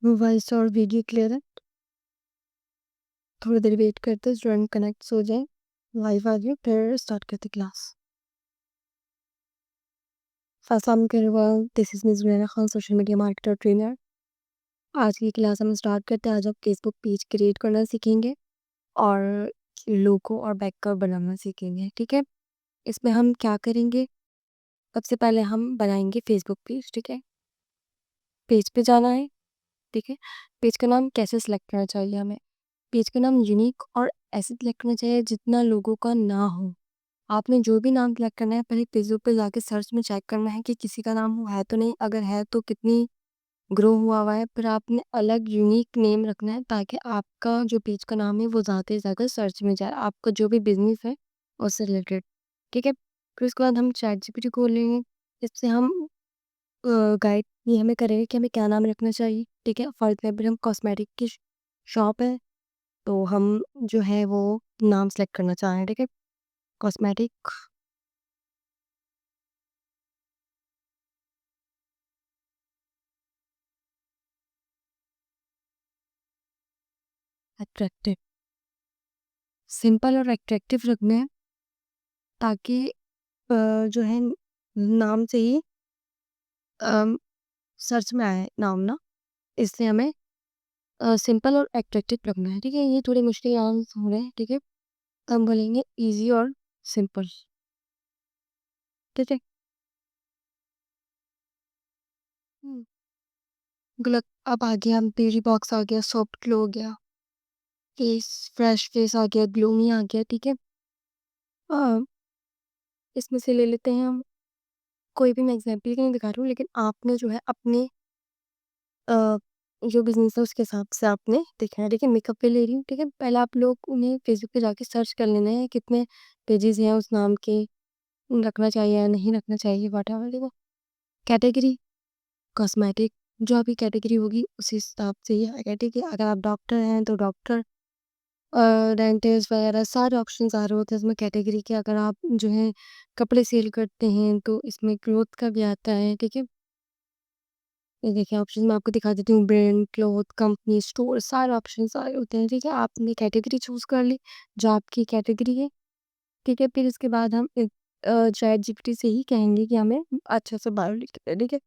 Voice और video clear है? थोड़ी देर वेट करते हैं स्टूडेंट कनेक्ट हो जाए। लाइव आ गया, फिर स्टार्ट करते क्लास। अस्सलाम वालेकुम, this is miss Zunaira Khan, social media marketer trainer. आज की क्लास हम स्टार्ट करते हैं। आज आप फेसबुक पेज क्रिएट करना सीखेंगे और लोगो और बैकअप बनाना सीखेंगे, ठीक है? इसमें हम क्या करेंगे, सबसे पहले हम बनाएंगे फेसबुक पेज, ठीक है? पेज पे जाना है, ठीक है? पेज का नाम कैसे सेलेक्ट करना चाहिए हमें? पेज का नाम यूनिक और ऐसे सेलेक्ट करना चाहिए जितना लोगों का ना हो। आपने जो भी नाम सेलेक्ट करना है, पहले फेसबुक पे जाके सर्च में चेक करना है कि किसी का नाम है तो नहीं, अगर है तो कितनी ग्रो हुआ है। फिर आपने अलग यूनिक नेम रखना है ताकि आपका जो पेज का नाम है वो ज़्यादा से ज़्यादा सर्च में जाए, आपका जो भी बिजनेस है उससे रिलेटेड, ठीक है? फिर उसके बाद हम चैट जीपीटी खोल लेंगे। इससे हम गाइड ये हमें करेगा कि हमें क्या नाम रखना चाहिए, ठीक है? फॉर एग्जाम्पल हम कॉस्मेटिक की शॉप है, तो हम जो है वो नाम सेलेक्ट करना चाह रहे हैं, ठीक है? कॉस्मेटिक अट्रैक्टिव, सिंपल और अट्रैक्टिव रखना है ताकि जो है नाम से ही सर्च में आए नाम ना, इसलिए हमें सिंपल और अट्रैक्टिव रखना है, ठीक है? ये थोड़े मुश्किल नाम हो रहे हैं, ठीक है? हम बोलेंगे इजी और सिंपल, ठीक है? हम्म, गलत। अब आ गया ब्यूटी बॉक्स, आ गया सॉफ्ट ग्लो, हो गया फेस, फ्रेश फेस आ गया, ग्लोमी आ गया, ठीक है? अ, इसमें से ले लेते हैं हम, कोई भी मैं एग्जाम्पल नहीं दिखा रही हूँ, लेकिन आपने जो है अपने अ, जो बिज़नेस है उसके हिसाब से आपने देखना है, ठीक है? मेकअप पे ले रही हूँ, ठीक है? पहले आप लोग उन्हें फ़ेसबुक पे जाके सर्च कर लेना है, कितने पेजेज़ हैं उस नाम के, रखना चाहिए या नहीं रखना चाहिए, व्हाटएवर, ठीक है? कैटेगरी, कॉस्मेटिक, जो आपकी कैटेगरी होगी उसी हिसाब से ही आएगा, ठीक है? अगर आप डॉक्टर हैं तो डॉक्टर, डेंटिस्ट वगैरह सारे ऑप्शंस आ रहे होते हैं इसमें कैटेगरी के। अगर आप जो है कपड़े सेल करते हैं तो इसमें क्लॉथ का भी आता है, ठीक है? ये देखिए ऑप्शन मैं आपको दिखा देती हूँ, ब्रांड, क्लॉथ, कंपनी, स्टोर, सारे ऑप्शन सारे होते हैं, ठीक है? आपने कैटेगरी चूज़ कर ली, जो आपकी कैटेगरी है, ठीक है? फिर इसके बाद हम चैट जीपीटी से ही कहेंगे कि हमें अच्छा सा बायो लिख के दे, ठीक है?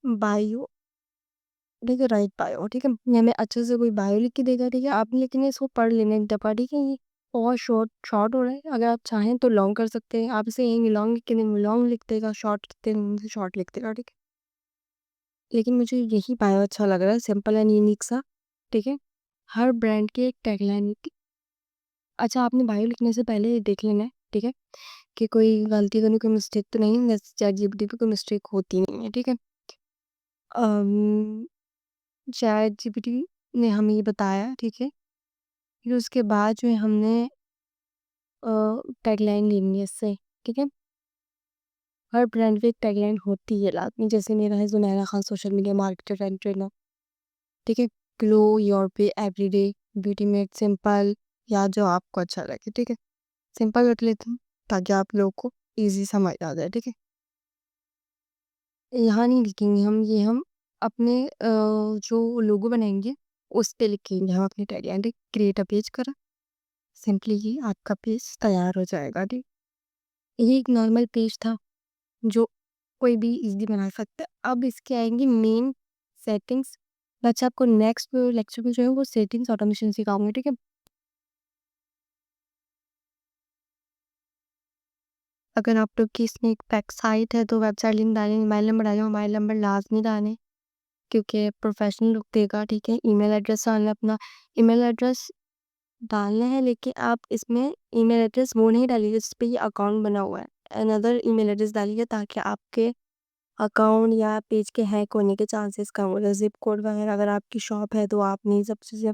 बायो, ठीक है? राइट बायो, ठीक है? ये हमें अच्छे से कोई बायो लिख के देगा, ठीक है? आपने लेकिन इसको पढ़ लेना है एक दफ़ा, ठीक है? ये बहुत शॉर्ट शॉर्ट हो रहा है, अगर आप चाहें तो लॉन्ग कर सकते हैं। आप इसे यहीं लॉन्ग लिख के देंगे, लॉन्ग लिख देगा, शॉर्ट लिखते हैं, शॉर्ट लिख देगा, ठीक है? लेकिन मुझे यही बायो अच्छा लग रहा है, सिंपल एंड यूनिक सा, ठीक है? हर ब्रांड की एक टैगलाइन होती। अच्छा, आपने बायो लिखने से पहले ये देख लेना है, ठीक है? कि कोई गलती तो नहीं, कोई मिस्टेक तो नहीं, वैसे चैटजीपीटी पे कोई मिस्टेक होती नहीं है, ठीक है? अम, चैटजीपीटी ने हमें ये बताया, ठीक है? फिर उसके बाद जो है हमने अ, टैगलाइन लेनी है इससे, ठीक है? हर ब्रांड की एक टैगलाइन होती है लाज़मी, जैसे मेरा है Zunaira Khan, social media marketer and trainer, ठीक है? ग्लो योर पे एवरीडे, ब्यूटी मेड सिंपल, या जो आपको अच्छा लगे, ठीक है? सिंपल रख लेती हूँ ताकि आप लोगों को ईज़ी समझ आ जाए, ठीक है? यहाँ नहीं लिखेंगे हम, ये हम अपने जो लोगो बनाएँगे उस पे लिखेंगे हम अपनी टैगलाइन, ठीक? क्रिएट अ पेज करा, सिंपली ही आपका पेज तैयार हो जाएगा, ठीक? ये एक नॉर्मल पेज था जो कोई भी ईज़िली बना सकता है। अब इसके आएँगी मेन सेटिंग्स। अच्छा, आपको नेक्स्ट लेक्चर में जो है वो सेटिंग्स ऑटोमेशन सिखाऊँगी, ठीक है? अगर आप लोग की इसमें एक वेबसाइट है तो वेबसाइट लिंक डालें, मोबाइल नंबर डालें, मोबाइल नंबर लाज़मी डालें क्योंकि प्रोफेशनल लुक देगा, ठीक है? ईमेल एड्रेस डालना अपना, ईमेल एड्रेस डालना है, लेकिन आप इसमें ईमेल एड्रेस वो नहीं डालिए जिस पे ये अकाउंट बना हुआ है। अनदर ईमेल एड्रेस डालिए ताकि आपके अकाउंट या पेज के हैक होने के चांसेस कम हो जाए। ज़िप कोड वगैरह अगर आपकी शॉप है तो आपने ये सब चीज़ें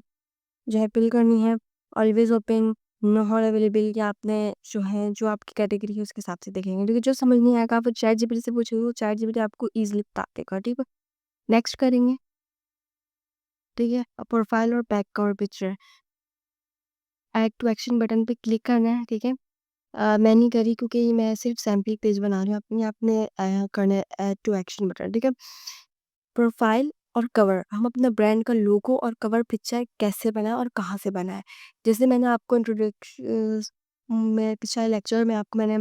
जो है फिल करनी है। ऑलवेज़ ओपन, नॉट अवेलेबल, या आपने जो है जो आपकी कैटेगरी है उसके हिसाब से देखेंगे, ठीक है? जो समझ नहीं आएगा आप चैट जीपीटी से पूछेंगे, वो चैट जीपीटी आपको ईज़िली बता देगा, ठीक है? नेक्स्ट करेंगे, ठीक है? प्रोफाइल और back cover picture, add to action button पे क्लिक करना है, ठीक है? मैं नहीं करी क्योंकि मैं सिर्फ सैंपल पेज बना रही हूँ अपनी, आपने करना है ऐड टू एक्शन बटन, ठीक है? प्रोफाइल और कवर, हम अपना ब्रांड का लोगो और कवर पिक्चर कैसे बनाएँ और कहाँ से बनाएँ? जैसे मैंने आपको में पिछले लेक्चर में आपको मैंने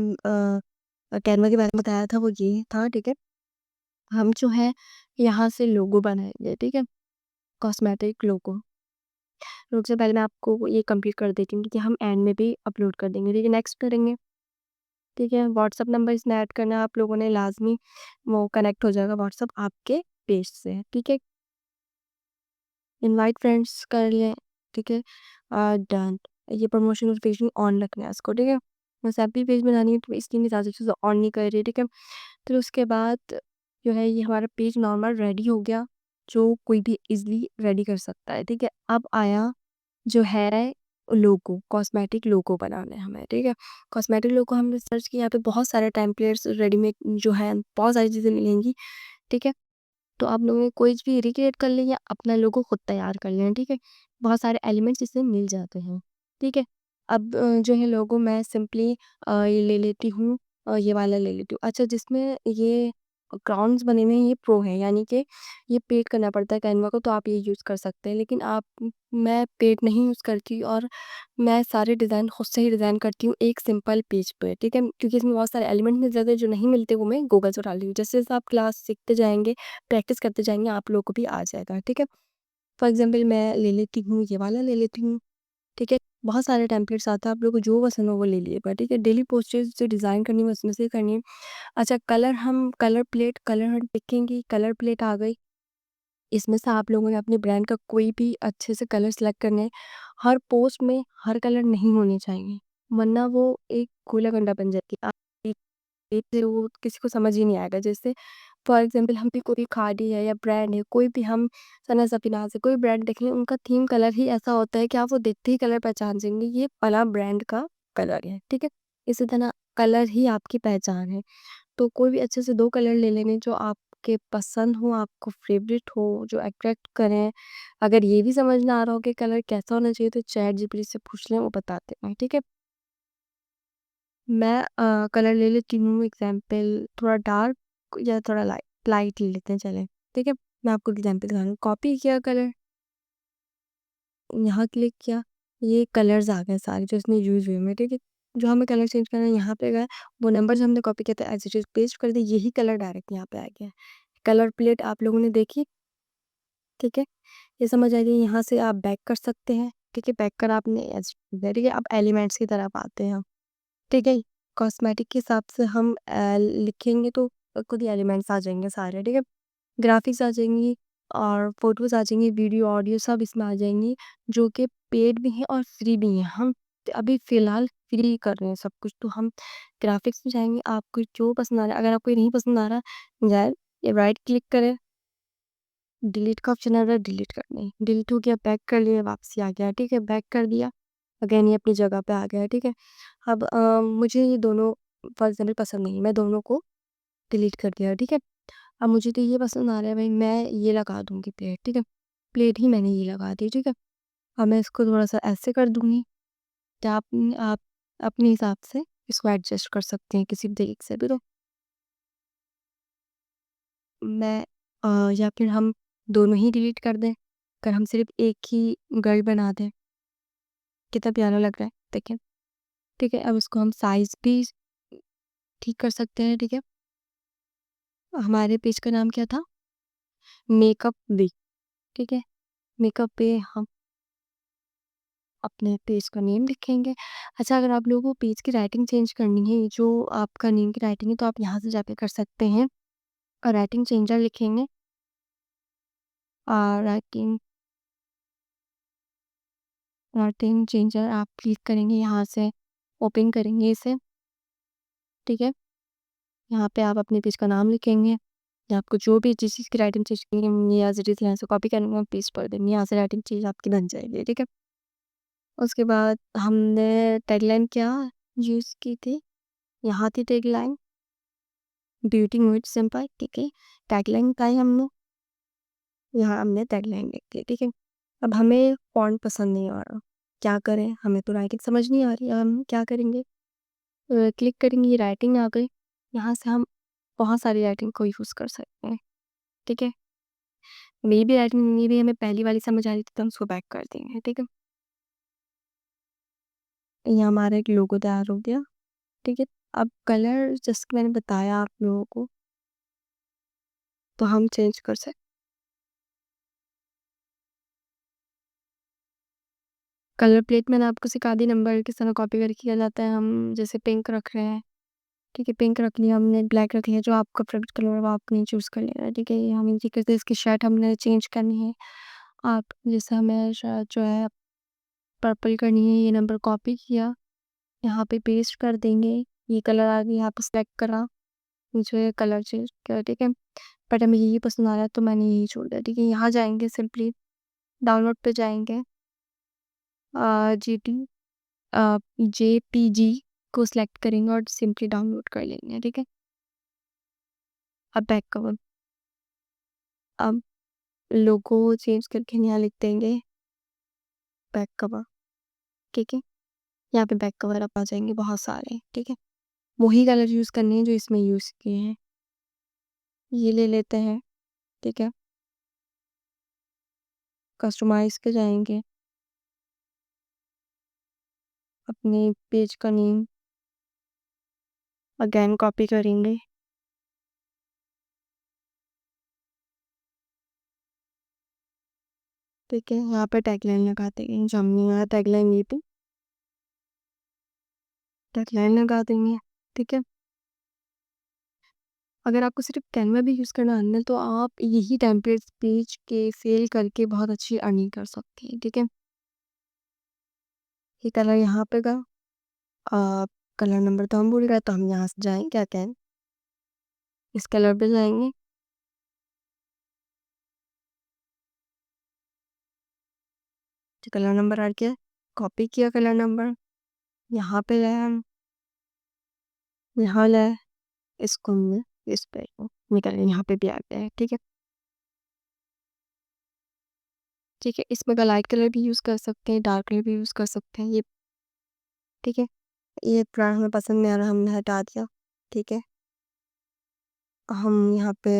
कैनवा के बारे में बताया था, वो ये था, ठीक है? हम जो है यहाँ से लोगो बनाएँगे, ठीक है? कॉस्मेटिक लोगो। सबसे पहले मैं आपको ये कंप्लीट कर देती हूँ, क्योंकि हम एंड में भी अपलोड कर देंगे, ठीक है? नेक्स्ट करेंगे, ठीक है? व्हाट्सएप नंबर इसमें ऐड करना है आप लोगों ने लाज़मी, वो कनेक्ट हो जाएगा व्हाट्सएप आपके पेज से, ठीक है? इनवाइट फ्रेंड्स कर लें, ठीक है? डन। ये प्रमोशन नोटिफिकेशन ऑन रखना है इसको, ठीक है? बस एप्पी पेज बनानी है तो इसकी मैं ज़्यादा चीज़ें ऑन नहीं कर रही, ठीक है? फिर उसके बाद जो है ये हमारा पेज नॉर्मल रेडी हो गया, जो कोई भी ईज़िली रेडी कर सकता है, ठीक है? अब आया जो है लोगो, कॉस्मेटिक लोगो बनाना है हमें, ठीक है? कॉस्मेटिक लोगो हमने सर्च किया, यहाँ पे बहुत सारे टेम्पलेट्स रेडीमेड जो है बहुत सारी चीज़ें मिलेंगी, ठीक है? तो आप लोगों ने कोई भी रिक्रिएट कर लें या अपना लोगो खुद तैयार कर लें, ठीक है? बहुत सारे एलिमेंट्स इसमें मिल जाते हैं, ठीक है? अब जो है लोगो मैं सिंपली ये ले लेती हूँ, ये वाला ले लेती हूँ। अच्छा, जिसमें ये क्राउन्स बने हुए हैं ये प्रो है, यानी कि ये पेड करना पड़ता है कैनवा को, तो आप ये यूज़ कर सकते हैं। लेकिन मैं पेड नहीं यूज़ करती और मैं सारे डिज़ाइन खुद से ही डिज़ाइन करती हूँ एक सिंपल पेज पे, ठीक है? क्योंकि इसमें बहुत सारे एलिमेंट मिल जाते हैं जो नहीं मिलते, वो मैं गूगल से उठा लेती हूँ। जैसे-जैसे आप क्लास सीखते जाएँगे, प्रैक्टिस करते जाएँगे, आप लोगों को भी आ जाएगा, ठीक है? फॉर एग्ज़ाम्पल मैं ले लेती हूँ, ये वाला ले लेती हूँ, ठीक है? बहुत सारे टेम्पलेट्स आते हैं, आप लोगों को जो पसंद हो वो ले लीजिएगा, ठीक है? डेली पोस्टर्स जो डिज़ाइन करनी है उसमें से करनी है। अच्छा, कलर हम देखेंगे, कलर प्लेट आ गई। इसमें से आप लोगों ने अपने ब्रांड का कोई भी अच्छे से कलर सेलेक्ट करने हैं। हर पोस्ट में हर कलर नहीं होने चाहिए, वरना वो एक गोला-गंडा बन जाती है। आप एक एक से वो किसी को समझ ही नहीं आएगा। जैसे फॉर एग्ज़ाम्पल हम भी कोई खादी है या ब्रांड है, कोई भी हम सना सफीनाज़ है, कोई ब्रांड देख लें, उनका थीम कलर ही ऐसा होता है कि आप वो देखते ही कलर पहचान जाएँगे, ये फलाँ ब्रांड का कलर है, ठीक है? इसी तरह कलर ही आपकी पहचान है। तो कोई भी अच्छे से 2 कलर ले लेने जो आपके पसंद हो, आपको फ़ेवरेट हो, जो अट्रैक्ट करें। अगर ये भी समझ ना आ रहा हो कि कलर कैसा होना चाहिए, तो चैट जीपीटी से पूछ लें, वो बताते हैं, ठीक है? मैं कलर ले लेती हूँ, एग्ज़ाम्पल थोड़ा डार्क या थोड़ा लाइट लाइट ले लेते हैं, चलें, ठीक है? मैं आपको एग्ज़ाम्पल दिखा रही हूँ। कॉपी किया कलर, यहाँ क्लिक किया, ये कलर्स आ गए सारे जो इसमें यूज़ हुए हैं, ठीक है? जो हमें कलर चेंज करना है यहाँ पे गए, वो नंबर जो हमने कॉपी किया था एज़ इट इज़ पेस्ट कर दिया, यही कलर डायरेक्ट यहाँ पे आ गया है। कलर प्लेट आप लोगों ने देखी, ठीक है? ये समझ आ गई, यहाँ से आप बैक कर सकते हैं, ठीक है? बैक करा आपने एज़ ठीक है? अब एलिमेंट्स की तरफ आते हैं हम, ठीक है? कॉस्मेटिक के हिसाब से हम लिखेंगे तो खुद ही एलिमेंट्स आ जाएँगे सारे, ठीक है? ग्राफ़िक्स आ जाएँगी और फ़ोटोज़ आ जाएँगी, वीडियो, ऑडियो सब इसमें आ जाएँगी, जो कि पेड भी हैं और फ्री भी हैं। हम अभी फ़िलहाल फ्री कर रहे हैं सब कुछ, तो हम ग्राफ़िक्स में जाएँगे, आपको जो पसंद आ रहा है, अगर आपको ये नहीं पसंद आ रहा, जाए ये राइट क्लिक करें, डिलीट का ऑप्शन आ रहा है, डिलीट कर दें। डिलीट हो गया, बैक कर लिया, वापसी आ गया, ठीक है? बैक कर दिया, अगेन ये अपनी जगह पे आ गया, ठीक है? अब मुझे ये दोनों फॉर एग्ज़ाम्पल पसंद नहीं है, मैं दोनों को डिलीट कर दिया, ठीक है? अब मुझे तो ये पसंद आ रहा है भाई, मैं ये लगा दूँगी प्लेट, ठीक है? प्लेट ही मैंने ये लगा दी, ठीक है? अब मैं इसको थोड़ा-सा ऐसे कर दूँगी, तो आप अपने हिसाब से इसको एडजस्ट कर सकते हैं किसी भी तरीके से भी। तो मैं या फिर हम दोनों ही डिलीट कर दें, अगर हम सिर्फ़ एक ही गर्ल बना दें, कितना प्यारा लग रहा है, देखिए, ठीक है? अब इसको हम साइज़ भी ठीक कर सकते हैं, ठीक है? हमारे पेज का नाम क्या था? मेकअप वी, ठीक है? मेकअप पे हम अपने पेज का नेम लिखेंगे। अच्छा, अगर आप लोगों को पेज की राइटिंग चेंज करनी है, जो आपका नेम की राइटिंग है, तो आप यहाँ से जाके कर सकते हैं और राइटिंग चेंजर लिखेंगे। राइटिंग राइटिंग चेंजर आप क्लिक करेंगे, यहाँ से ओपन करेंगे इसे, ठीक है? यहाँ पे आप अपने पेज का नाम लिखेंगे या आपको जो भी जिस चीज़ की राइटिंग चेंज करनी है, या एज़ इट इज़ यहाँ से कॉपी करेंगे और पेस्ट कर देंगे, यहाँ से राइटिंग चेंज आपकी बन जाएगी, ठीक है? उसके बाद हमने टैगलाइन क्या यूज़ की थी? यहाँ थी टैगलाइन, ब्यूटी मेड सिंपल, ठीक है? टैगलाइन का ही हमने यहाँ हमने टैगलाइन लिख दी, ठीक है? अब हमें फ़ॉन्ट पसंद नहीं आ रहा, क्या करें? हमें तो राइटिंग समझ नहीं आ रही, अब हम क्या करेंगे? क्लिक करेंगे, ये राइटिंग आ गई, यहाँ से हम बहुत सारी राइटिंग को यूज़ कर सकते हैं, ठीक है? मे बी राइटिंग नहीं भी हमें पहली वाली समझ आ रही थी तो हम उसको बैक कर देंगे, ठीक है? ये हमारा एक लोगो तैयार हो गया, ठीक है? अब कलर जैसे मैंने बताया आप लोगों को, तो हम चेंज कर सकते। कलर प्लेट मैंने आपको सिखा दी, नंबर किस तरह कॉपी करके किया जाता है। हम जैसे पिंक रख रहे हैं, ठीक है? पिंक रख लिया हमने, ब्लैक रख लिया, जो आपका फेवरेट कलर है वो आपने चूज़ कर लेना है, ठीक है? ये हम इसी करते इसकी शर्ट हमने चेंज करनी है। आप जैसे हमें शर्ट जो है पर्पल करनी है, ये नंबर कॉपी किया, यहाँ पे पेस्ट कर देंगे, ये कलर आ गया, यहाँ पे सेलेक्ट करा, मुझे कलर चेंज किया, ठीक है? बट हमें यही पसंद आ रहा है तो मैंने यही छोड़ दिया, ठीक है? यहाँ जाएँगे, सिंपली डाउनलोड पे जाएँगे, जीटी जेपीजी को सिलेक्ट करेंगे और सिंपली डाउनलोड कर लेंगे, ठीक है? अब बैक कवर, अब लोगो चेंज करके यहाँ लिख देंगे बैक कवर, ठीक है? यहाँ पे बैक कवर अब आ जाएंगे बहुत सारे, ठीक है? वही कलर यूज़ करने हैं जो इसमें यूज़ किए हैं। ये ले लेते हैं, ठीक है? कस्टमाइज़ पे जाएँगे, अपने पेज का नेम अगेन कॉपी करेंगे, ठीक है? यहाँ पे टैगलाइन लगा देंगे, जो हमने यहाँ टैगलाइन ली थी, टैगलाइन लगा देंगे, ठीक है? अगर आपको सिर्फ कैनवा भी यूज़ करना आना है तो आप यही टेम्पलेट्स पेज के सेल करके बहुत अच्छी अर्निंग कर सकते हैं, ठीक है? ये कलर यहाँ पे का कलर नंबर तो हम भूल गए तो हम यहाँ से जाएंगे अगेन, इस कलर पे जाएंगे, जो कलर नंबर आ गया, कॉपी किया कलर नंबर, यहाँ पे लाया हम, यहाँ लाया, इसको हमने इस पे निकल यहाँ पे भी आ गया है, ठीक है? ठीक है, इसमें का लाइट कलर भी यूज़ कर सकते हैं, डार्क कलर भी यूज़ कर सकते हैं, ये ठीक है? ये ब्रांड हमें पसंद नहीं आ रहा, हमने हटा दिया, ठीक है? हम यहाँ पे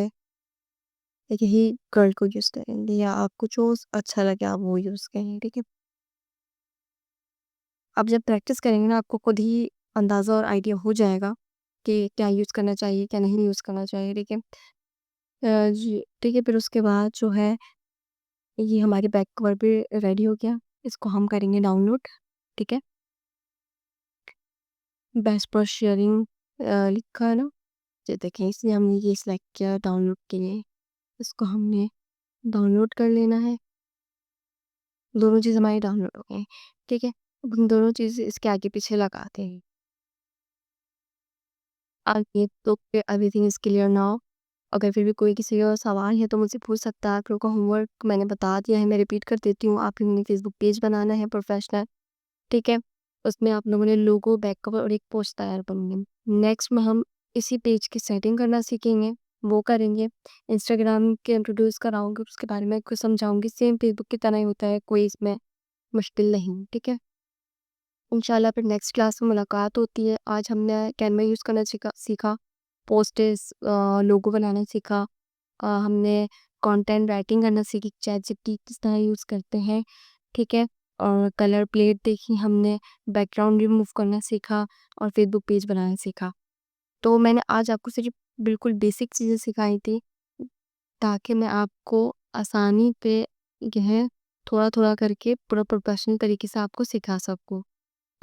यही कर्ल को यूज़ करेंगे या आपको जो अच्छा लगे आप वो यूज़ करें, ठीक है? अब जब प्रैक्टिस करेंगे ना आपको खुद ही अंदाज़ा और आइडिया हो जाएगा कि क्या यूज़ करना चाहिए, क्या नहीं यूज़ करना चाहिए, ठीक है? जी, ठीक है, फिर उसके बाद जो है ये हमारी बैक कवर भी रेडी हो गया, इसको हम करेंगे डाउनलोड, ठीक है? बेस्ट फॉर शेयरिंग लिखा है ना? ये देखें इसलिए हमने ये सिलेक्ट किया डाउनलोड के लिए, इसको हमने डाउनलोड कर लेना है, दोनों चीज़ हमारी डाउनलोड हो गई, ठीक है? अब हम दोनों चीज़ इसके आगे पीछे लगाते हैं। आगे तो एवरीथिंग इज़ क्लियर नाउ। अगर फिर भी कोई किसी का सवाल है तो मुझसे पूछ सकता है। आप लोगों का होमवर्क मैंने बता दिया है, मैं रिपीट कर देती हूँ। आप लोगों ने फेसबुक पेज बनाना है प्रोफेशनल, ठीक है? उसमें आप लोगों ने लोगो, बैक कवर और एक पोस्ट तैयार करनी है। नेक्स्ट में हम इसी पेज की सेटिंग करना सीखेंगे, वो करेंगे। इंस्टाग्राम के इंट्रोड्यूस कराऊँगी, उसके बारे में कुछ समझाऊँगी। सेम फेसबुक की तरह ही होता है, कोई इसमें मुश्किल नहीं, ठीक है? इंशाल्लाह फिर नेक्स्ट क्लास में मुलाकात होती है। आज हमने कैनवा यूज़ करना सीखा, पोस्टर्स लोगो बनाना सीखा, हमने कंटेंट राइटिंग करना सीखी, चैटजीपीटी किस तरह यूज़ करते हैं, ठीक है? और कलर प्लेट देखी हमने, बैकग्राउंड रिमूव करना सीखा और फेसबुक पेज बनाना सीखा। तो मैंने आज आपको सिर्फ बिल्कुल बेसिक चीज़ें सिखाई थी, ताकि मैं आपको आसानी पे यह थोड़ा-थोड़ा करके पूरा प्रोफेशनल तरीके से आपको सिखा सकूँ।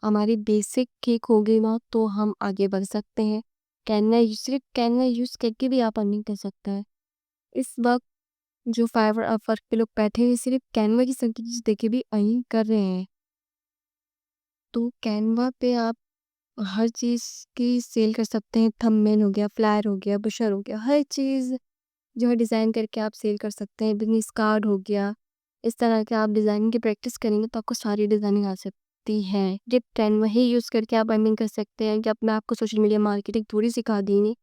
हमारी बेसिक ठीक होगी ना तो हम आगे बढ़ सकते हैं। सिर्फ कैनवा यूज़ करके भी आप अर्निंग कर सकते हैं। इस वक़्त जो फाइवर अपवर्क पे लोग बैठे हैं सिर्फ कैनवा की सर्विस देके भी अर्निंग कर रहे हैं। तो कैनवा पे आप हर चीज़ की सेल कर सकते हैं। थंबनेल हो गया, फ्लायर हो गया, ब्रोशर हो गया, हर चीज़ जो है डिज़ाइन करके आप सेल कर सकते हैं। बिज़नेस कार्ड हो गया, इस तरह के आप डिज़ाइनिंग की प्रैक्टिस करेंगे तो आपको सारी डिज़ाइनिंग आ सकती है। टिप 10 वही यूज़ करके आप अर्निंग कर सकते हैं कि अब मैं आपको सोशल मीडिया मार्केटिंग थोड़ी सिखा दी,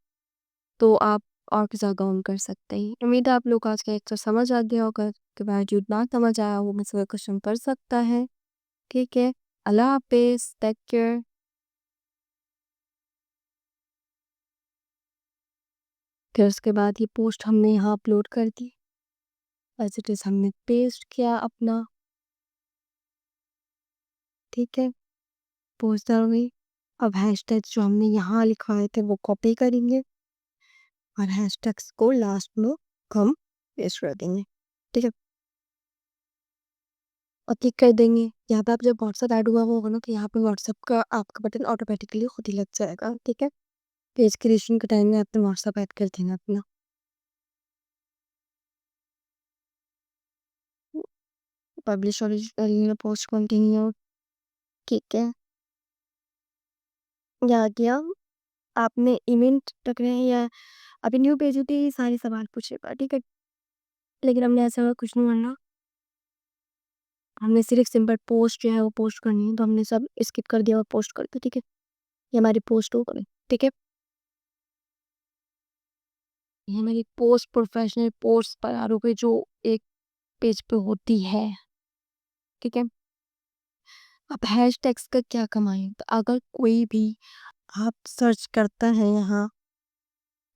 तो आप और भी ज़्यादा अर्न कर सकते हैं। उम्मीद है आप लोग को आज का लेक्चर समझ आ गया होगा। उसके बाद जो ना समझ आया वो मुझसे क्वेश्चन कर सकता है। ठीक है? अल्लाह हाफ़िज़, टेक केयर। फिर उसके बाद ये पोस्ट हमने यहाँ अपलोड कर दी। एज़ इट इज़ हमने पेस्ट किया अपना, ठीक है? पोस्ट डाल गई। अब हैशटैग्स जो हमने यहाँ लिखवाए थे वो कॉपी करेंगे और हैशटैग्स को लास्ट में हम पेस्ट कर देंगे, ठीक है? और क्लिक कर देंगे। यहाँ पे आप जब व्हाट्सएप ऐड हुआ होगा ना, तो यहाँ पे व्हाट्सएप का आपका बटन ऑटोमेटिकली खुद ही लग जाएगा, ठीक है? पेज क्रिएशन के टाइम में आपने व्हाट्सएप ऐड कर देना अपना। पब्लिश ओरिजिनल पोस्ट कंटिन्यू, ठीक है? ये आ गया। आपने इवेंट रखना है या अभी न्यू पेज होते ही सारे सवाल पूछेगा, ठीक है? लेकिन हमने ऐसा कुछ नहीं करना। हमने सिर्फ सिंपल पोस्ट जो है वो पोस्ट करनी है, तो हमने सब स्किप कर दिया और पोस्ट कर दिया, ठीक है? ये हमारी पोस्ट हो गई, ठीक है? ये हमारी पोस्ट प्रोफेशनल पोस्ट पर आ गई जो एक पेज पे होती है, ठीक है? अब हैशटैग्स का क्या कमाई है? तो अगर कोई भी आप सर्च करता है यहाँ,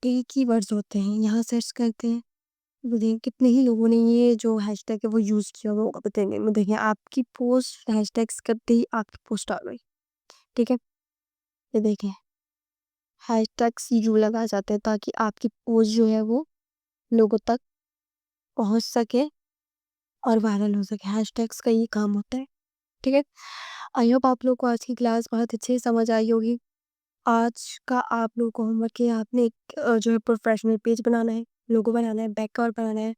कई कीवर्ड्स होते हैं, यहाँ सर्च करते हैं, तो देखिए कितने ही लोगों ने ये जो हैशटैग है वो यूज़ किया होगा बताएँगे। देखिए आपकी पोस्ट हैशटैग्स करते ही आपकी पोस्ट आ गई, ठीक है? ये देखें हैशटैग्स यूँ लगाए जाते हैं ताकि आपकी पोस्ट जो है वो लोगों तक पहुँच सके और वायरल हो सके। हैशटैग्स का ये काम होता है, ठीक है? आई होप आप लोग को आज की क्लास बहुत अच्छे से समझ आई होगी। आज का आप लोगों को होमवर्क है आपने एक जो है प्रोफेशनल पेज बनाना है, लोगो बनाना है, बैक कवर बनाना है।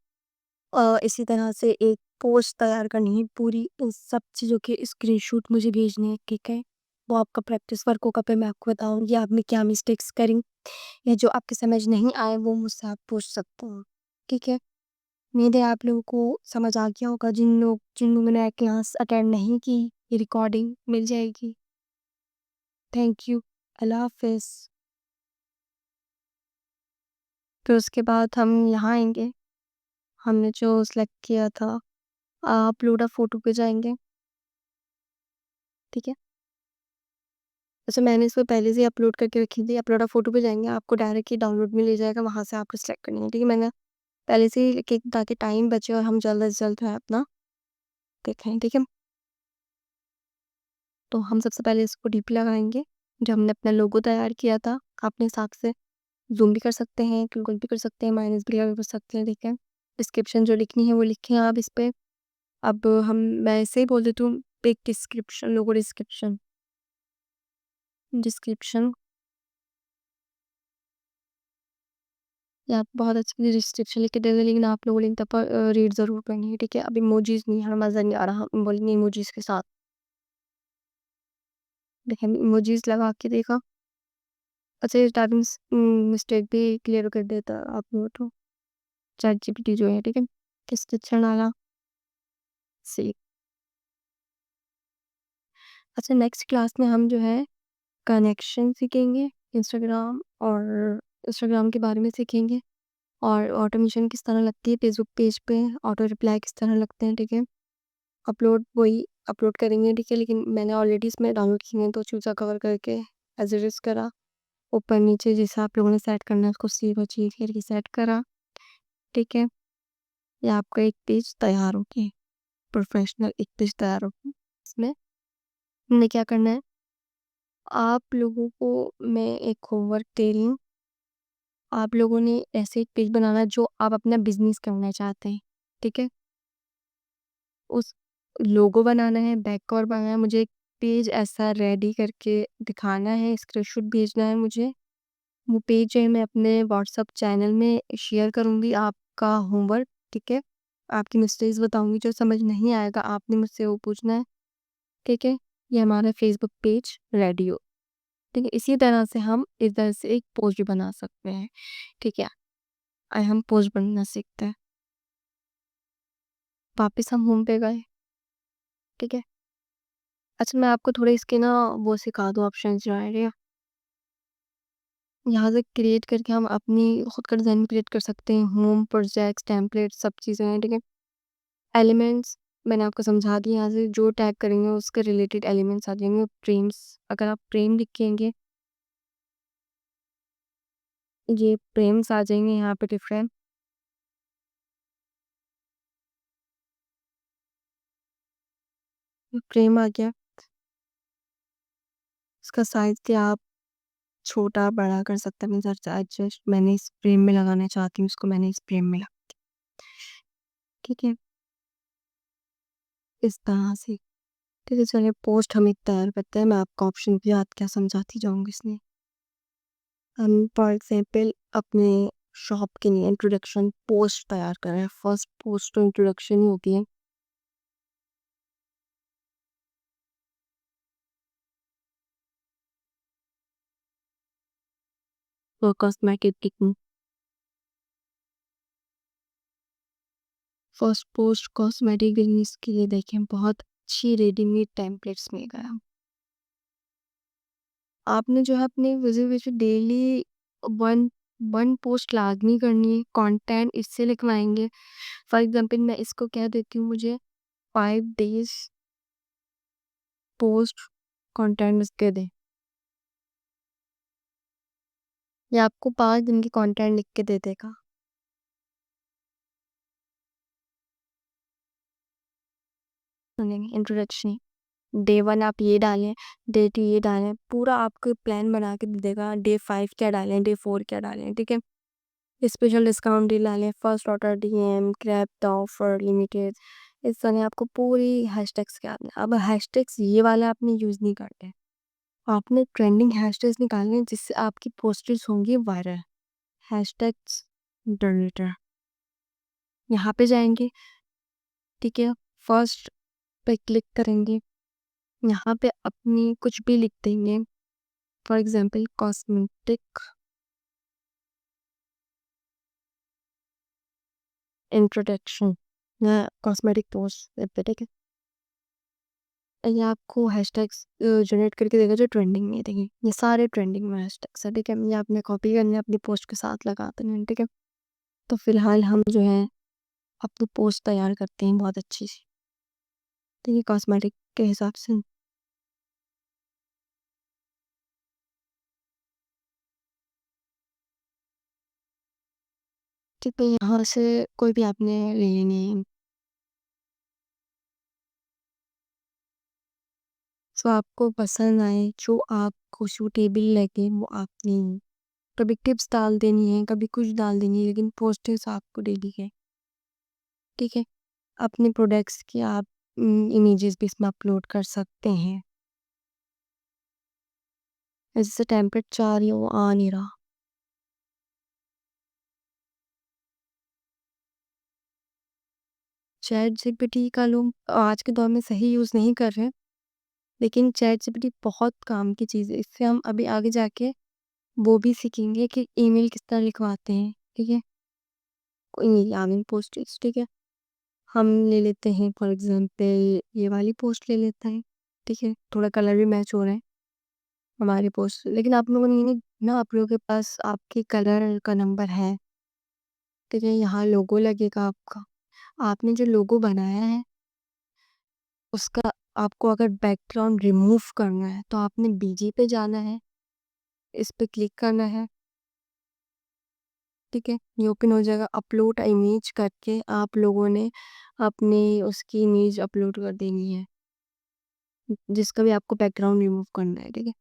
इसी तरह से एक पोस्ट तैयार करनी है पूरी इन सब चीज़ों के स्क्रीनशॉट मुझे भेजने हैं, ठीक है? वो आपका प्रैक्टिस वर्क होगा फिर मैं आपको बताऊँगी आपने क्या मिस्टेक्स करी या जो आपके समझ नहीं आए वो मुझसे आप पूछ सकते हो, ठीक है? उम्मीद है आप लोगों को समझ आ गया होगा जिन लोगों ने क्लास अटेंड नहीं की, ये रिकॉर्डिंग मिल जाएगी। Thank you. अल्लाह हाफ़िज़। फिर उसके बाद हम यहाँ आएँगे, हमने जो सिलेक्ट किया था अपलोड अ फ़ोटो पे जाएँगे, ठीक है? अच्छा मैंने इसको पहले से ही अपलोड करके रखी थी, अपलोड अ फ़ोटो पे जाएँगे, आपको डायरेक्ट ही डाउनलोड में ले जाएगा, वहाँ से आपको सिलेक्ट करनी है, ठीक है? मैंने पहले से ही कि ताकि टाइम बचे और हम जल्द से जल्द है अपना देखें, ठीक है? तो हम सबसे पहले इसको डीपी लगाएँगे, जो हमने अपना लोगो तैयार किया था, अपने हिसाब से ज़ूम भी कर सकते हैं, कैलकुलेट भी कर सकते हैं, माइनस भी कर सकते हैं, ठीक है? डिस्क्रिप्शन जो लिखनी है वो लिखें आप इस पे। अब मैं ऐसे ही बोल देती हूँ, एक डिस्क्रिप्शन लोगो डिस्क्रिप्शन डिस्क्रिप्शन या आप बहुत अच्छी डिस्क्रिप्शन लिख के दे दें, लेकिन आप लोगों ने तब रीड ज़रूर करनी है, ठीक है? अब इमोजीज़ नहीं हमें मज़ा नहीं आ रहा, हम बोलेंगे इमोजीज़ के साथ। देखिए इमोजीज़ लगा के देखा, अच्छा ये टाइपिंग मिस्टेक भी क्लियर कर देता है आप लोगों को चैटजीपीटी जो है, ठीक है? डिस्क्रिप्शन डाला, सेव। अच्छा नेक्स्ट क्लास में हम जो है कनेक्शन सीखेंगे, इंस्टाग्राम और इंस्टाग्राम के बारे में सीखेंगे और ऑटोमेशन किस तरह लगती है फेसबुक पेज पे, ऑटो रिप्लाई किस तरह लगते हैं, ठीक है? अपलोड वही अपलोड करेंगे, ठीक है? लेकिन मैंने ऑलरेडी इसमें डाउनलोड किए हैं तो चूज़ा कवर करके एज़ इट इज़ करा। ऊपर नीचे जैसा आप लोगों ने सेट करना है उसको सेव और चीज़ करके सेट करा, ठीक है? ये आपका एक पेज तैयार हो गया, प्रोफेशनल एक पेज तैयार हो गया। इसमें हमने क्या करना है, आप लोगों को मैं एक होमवर्क दे रही हूँ। आप लोगों ने ऐसे एक पेज बनाना है जो आप अपना बिज़नेस करना चाहते हैं, ठीक है? उस लोगो बनाना है, बैक कवर बनाना है, मुझे एक पेज ऐसा रेडी करके दिखाना है, स्क्रीनशॉट भेजना है मुझे। वो पेज जो है मैं अपने व्हाट्सएप चैनल में शेयर करूँगी आपका होमवर्क, ठीक है? आपकी मिस्टेक्स बताऊँगी, जो समझ नहीं आएगा आपने मुझसे वो पूछना है, ठीक है? ये हमारा फेसबुक पेज रेडी हो, ठीक है? इसी तरह से हम इस तरह से एक पोस्ट भी बना सकते हैं, ठीक है? आइए हम पोस्ट बनना सीखते हैं। वापस हम होम पे गए, ठीक है? अच्छा मैं आपको थोड़े इसके ना वो सिखा दूँ ऑप्शंस जो हैं, ठीक है? यहाँ से क्रिएट करके हम अपनी खुद का डिज़ाइन क्रिएट कर सकते हैं, होम, प्रोजेक्ट्स, टेम्पलेट्स सब चीज़ें हैं, ठीक है? एलिमेंट्स मैंने आपको समझा दिया, यहाँ से जो टैग करेंगे उसके रिलेटेड एलिमेंट्स आ जाएँगे। फ्रेम्स अगर आप फ्रेम लिखेंगे, ये फ्रेम्स आ जाएँगे यहाँ पे डिफरेंट। फ्रेम आ गया, इसका साइज़ क्या आप छोटा बड़ा कर सकते हैं अपने हिसाब से। एडजस्ट मैंने इस फ्रेम में लगाना चाहती हूँ इसको, मैंने इस फ्रेम में ठीक है, इस तरह से। ठीक है, चलिए पोस्ट हम एक तैयार करते हैं, मैं आपको ऑप्शन भी याद क्या समझाती जाऊँगी इसमें। हम फॉर एग्ज़ाम्पल अपने शॉप के लिए इंट्रोडक्शन पोस्ट तैयार कर रहे हैं। फर्स्ट पोस्ट तो इंट्रोडक्शन ही होती है। For cosmetic kit first post cosmetic business के लिए देखें बहुत अच्छी रेडीमेड टेम्पलेट्स मिल गया। आपने जो है अपने visibility daily one one post लाज़मी करनी है, कंटेंट इससे लिखवाएँगे। फॉर एग्ज़ाम्पल मैं इसको कह देती हूँ मुझे 5 डेज़ पोस्ट कंटेंट इसके दें। ये आपको 5 दिन की कंटेंट लिख के दे देगा। सुनेंगे इंट्रोडक्शन डे 1 आप ये डालें, डे 2 ये डालें, पूरा आपको प्लान बना के दे देगा। डे 5 क्या डालें, डे 4 क्या डालें, ठीक है? स्पेशल डिस्काउंट डील डालें, first order DM, grab the offer, limited. इस तरह आपको पूरी हैशटैग्स के आते हैं। अब हैशटैग्स ये वाला आपने यूज़ नहीं करना है। आपने ट्रेंडिंग हैशटैग्स निकालने हैं जिससे आपकी पोस्टेज होंगी वायरल। हैशटैग्स जनरेटर यहाँ पे जाएँगे, ठीक है? फर्स्ट पे क्लिक करेंगे, यहाँ पे अपनी कुछ भी लिख देंगे। फॉर एग्ज़ाम्पल कॉस्मेटिक इंट्रोडक्शन या कॉस्मेटिक पोस्ट पे, ठीक है? ये आपको हैशटैग्स जनरेट करके देगा जो ट्रेंडिंग में है, देखिए ये सारे ट्रेंडिंग में हैशटैग्स है, ठीक है? ये आपने कॉपी करने अपनी पोस्ट के साथ लगा देने हैं, ठीक है? तो फिलहाल हम जो है अपनी पोस्ट तैयार करते हैं बहुत अच्छी सी, ठीक है? कॉस्मेटिक के हिसाब से। ठीक है, यहाँ से कोई भी आपने ले लेनी है, जो आपको पसंद आए, जो आपको सूटेबल लगे वो आपने कभी टिप्स डाल देनी है, कभी कुछ डाल देनी है, लेकिन पोस्टर्स आपको डेली है, ठीक है? अपने प्रोडक्ट्स की आप इमेजेस भी इसमें अपलोड कर सकते हैं। जैसे टेम्पलेट चाह रही हूँ, वो आ नहीं रहा। चैट जीपीटी का लोग आज के दौर में सही यूज़ नहीं कर रहे हैं, लेकिन चैट जीपीटी बहुत काम की चीज़ है। इससे हम अभी आगे जाके वो भी सीखेंगे कि ईमेल किस तरह लिखवाते हैं, ठीक है? कोई यामिंग पोस्टेज, ठीक है? हम ले लेते हैं फॉर एग्ज़ाम्पल ये वाली पोस्ट ले लेते हैं, ठीक है? थोड़ा कलर भी मैच हो रहा है हमारी पोस्ट से। लेकिन आप लोगों ने ये नहीं ना आप लोगों के पास आपके कलर का नंबर है, ठीक है? यहाँ लोगो लगेगा आपका। आपने जो लोगो बनाया है, उसका आपको अगर बैकग्राउंड रिमूव करना है, तो आपने बीजी पे जाना है, इस पे क्लिक करना है, ठीक है? ये ओपन हो जाएगा। अपलोड इमेज करके आप लोगों ने अपनी उसकी इमेज अपलोड कर देनी है, जिसका भी आपको बैकग्राउंड रिमूव करना है, ठीक है?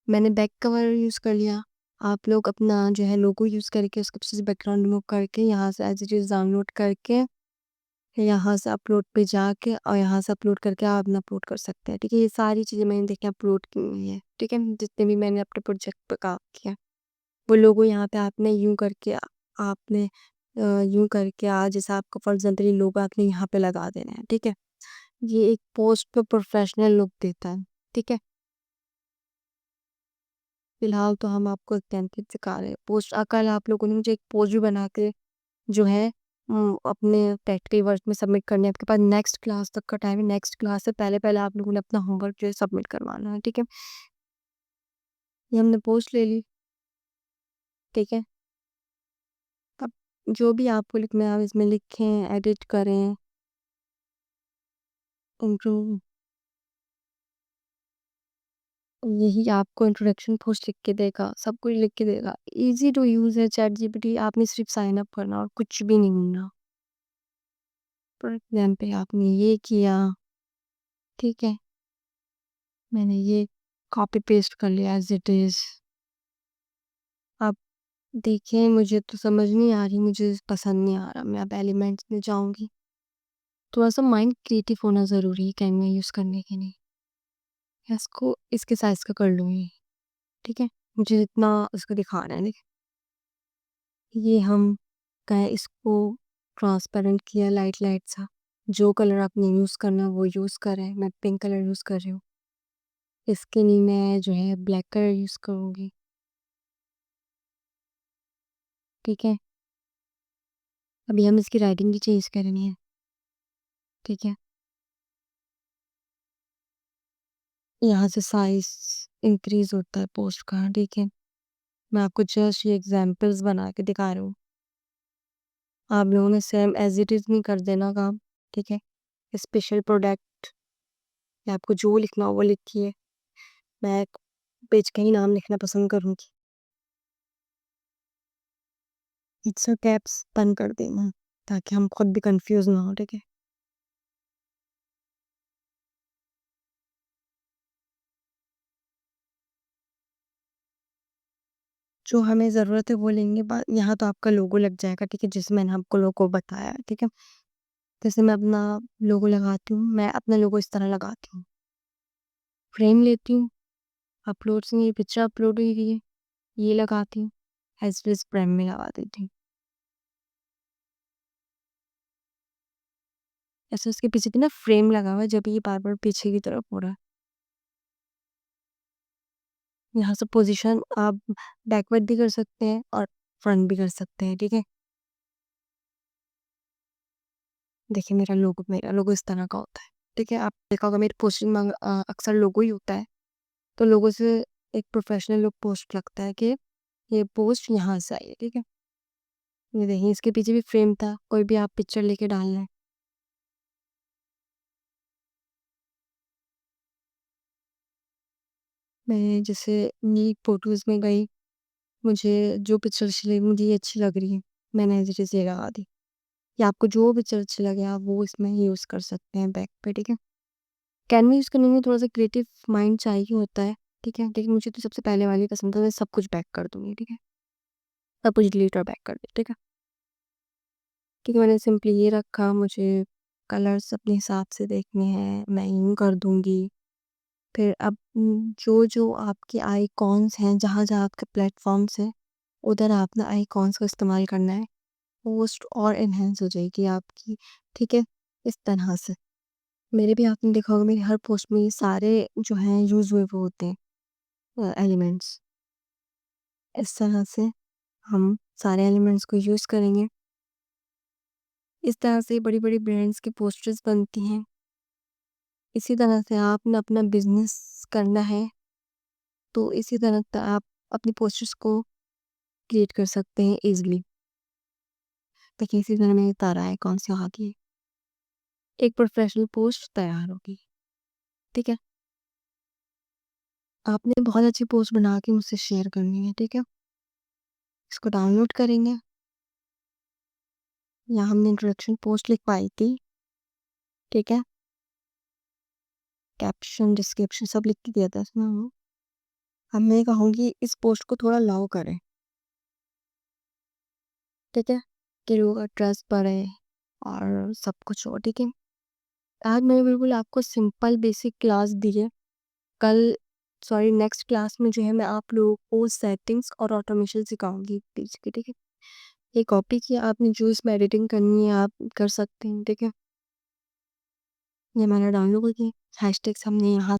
मैंने बैक कवर यूज़ कर लिया। आप लोग अपना जो है लोगो यूज़ करके उसके पीछे से बैकग्राउंड रिमूव करके यहाँ से एज़ इट इज़ डाउनलोड करके यहाँ से अपलोड पे जाके और यहाँ से अपलोड करके आप अपना अपलोड कर सकते हैं, ठीक है? ये सारी चीज़ें मैंने देखिए अपलोड की हुई हैं, ठीक है? जितने भी मैंने अपने प्रोजेक्ट पे काम किया, वो लोगो यहाँ पे आपने यूँ करके आपने यूँ करके जैसे आपका फॉर एग्ज़ाम्पल ये लोगो आपने यहाँ पे लगा देना है, ठीक है? ये एक पोस्ट पे प्रोफ़ेशनल लुक देता है, ठीक है? फिलहाल तो हम आपको एक टेम्पलेट सिखा रहे हैं। पोस्ट कल आप लोगों ने मुझे एक पोस्ट भी बना के जो है अपने प्रैक्टिकल वर्क में सबमिट करने हैं। आपके पास नेक्स्ट क्लास तक का टाइम है। नेक्स्ट क्लास से पहले-पहले आप लोगों ने अपना होमवर्क जो है सबमिट करवाना है, ठीक है? ये हमने पोस्ट ले ली, ठीक है? अब जो भी आपको लिखना है आप इसमें लिखें, एडिट करें, इम्प्रूव यही आपको इंट्रोडक्शन पोस्ट लिख के देगा, सब कुछ लिख के देगा। ईज़ी टू यूज़ है चैटजीपीटी आपने सिर्फ साइन अप करना और कुछ भी नहीं करना। फॉर एग्ज़ाम्पल आपने ये किया, ठीक है? मैंने ये कॉपी पेस्ट कर लिया एज़ इट इज़। अब देखिए मुझे तो समझ नहीं आ रही, मुझे पसंद नहीं आ रहा। मैं अब एलिमेंट्स में जाऊँगी। थोड़ा-सा माइंड क्रिएटिव होना ज़रूरी है कैनवा यूज़ करने के लिए। या इसको इसके साइज़ का कर लूँगी, ठीक है? मुझे जितना उसको दिखाना है ये हम क्या इसको ट्रांसपेरेंट किया लाइट सा। जो कलर आपने यूज़ करना है वो यूज़ करें। मैं पिंक कलर यूज़ कर रही हूँ। इसके लिए मैं जो है ब्लैक कलर यूज़ करूँगी, ठीक है? अभी हम इसकी राइटिंग भी चेंज करनी है, ठीक है? यहाँ से साइज़ इंक्रीज़ होता है पोस्ट का, ठीक है? मैं आपको जस्ट ये एग्ज़ाम्पल्स बना के दिखा रही हूँ। आप लोगों ने सेम एज़ इट इज़ नहीं कर देना काम, ठीक है? स्पेशल प्रोडक्ट या आपको जो लिखना हो वो लिखिए। मैं पेज का ही नाम लिखना पसंद करूँगी। इट्स अ कैप्स बंद कर देना ताकि हम खुद भी कंफ्यूज ना हो, ठीक है? जो हमें ज़रूरत है वो लेंगे यहाँ तो आपका लोगो लग जाएगा, ठीक है? जैसे मैंने आपको लोगो बताया, ठीक है? जैसे मैं अपना लोगो लगाती हूँ, मैं अपना लोगो इस तरह लगाती हूँ। फ्रेम लेती हूँ, अपलोड से मेरी पिक्चर अपलोड हुई हुई है, ये लगाती हूँ, एज़ इट इज़ फ्रेम में लगा देती हूँ। ऐसे उसके पीछे भी ना फ्रेम लगा हुआ है जब ये बार-बार पीछे की तरफ हो रहा है। यहाँ से पोज़ीशन आप बैकवर्ड भी कर सकते हैं और फ्रंट भी कर सकते हैं, ठीक है? देखिए मेरा लोगो इस तरह का होता है, ठीक है? आप देखा होगा मेरी पोस्टिंग में अक्सर लोगो ही होता है, तो लोगो से एक प्रोफ़ेशनल लुक पोस्ट लगता है कि ये पोस्ट यहाँ से आई है, ठीक है? ये देखिए इसके पीछे भी फ्रेम था, कोई भी आप पिक्चर लेके डाल लें। मैं जैसे ये फ़ोटोज़ में गई, मुझे जो पिक्चर अच्छी लगी, मुझे ये अच्छी लग रही है, मैंने एज़ इट इज़ ये लगा दी। या आपको जो पिक्चर अच्छी लगे आप वो इसमें यूज़ कर सकते हैं बैक पे, ठीक है? कैनवा यूज़ करने में थोड़ा-सा क्रिएटिव माइंड चाहिए होता है, ठीक है? लेकिन मुझे तो सबसे पहले वाली पसंद है, मैं सब कुछ बैक कर दूँगी, ठीक है? सब कुछ डिलीट और बैक कर दी, ठीक है? क्योंकि मैंने सिंपली ये रखा, मुझे कलर्स अपने हिसाब से देखने हैं, मैं यूँ कर दूँगी। फिर अब जो-जो आपके आइकॉन्स हैं, जहाँ-जहाँ आपके प्लेटफ़ॉर्म्स हैं, उधर आपने आइकॉन्स का इस्तेमाल करना है। पोस्ट और एनहांस हो जाएगी आपकी, ठीक है? इस तरह से। मेरे भी आपने देखा होगा मेरी हर पोस्ट में ये सारे जो हैं यूज़ हुए वो होते हैं एलिमेंट्स। इस तरह से हम सारे एलिमेंट्स को यूज़ करेंगे। इस तरह से बड़ी-बड़ी ब्रांड्स की पोस्टर्स बनती हैं। इसी तरह से आपने अपना बिज़नेस करना है, तो इसी तरह आप अपनी पोस्टर्स को क्रिएट कर सकते हैं ईज़िली। देखिए इसी तरह मेरी तारा आइकॉन से आगे एक प्रोफ़ेशनल पोस्ट तैयार होगी, ठीक है? आपने बहुत अच्छी पोस्ट बना के मुझसे शेयर करनी है, ठीक है? इसको डाउनलोड करेंगे। यहाँ हमने इंट्रोडक्शन पोस्ट लिखवाई थी, ठीक है? कैप्शन, डिस्क्रिप्शन सब लिख के दिया था इसमें अब मैं कहूँगी इस पोस्ट को थोड़ा लॉ करें, ठीक है? कि लोगों का ट्रस्ट बढ़े और सब कुछ हो, ठीक है? आज मैंने बिल्कुल आपको सिंपल बेसिक क्लास दी है। कल सॉरी नेक्स्ट क्लास में जो है मैं आप लोगों को सेटिंग्स और ऑटोमेशन सिखाऊँगी पेज की, ठीक है? ये कॉपी किया आपने जो इसमें एडिटिंग करनी है आप कर सकते हैं, ठीक है? ये मैंने डाउनलोड की हैशटैग्स हमने यहाँ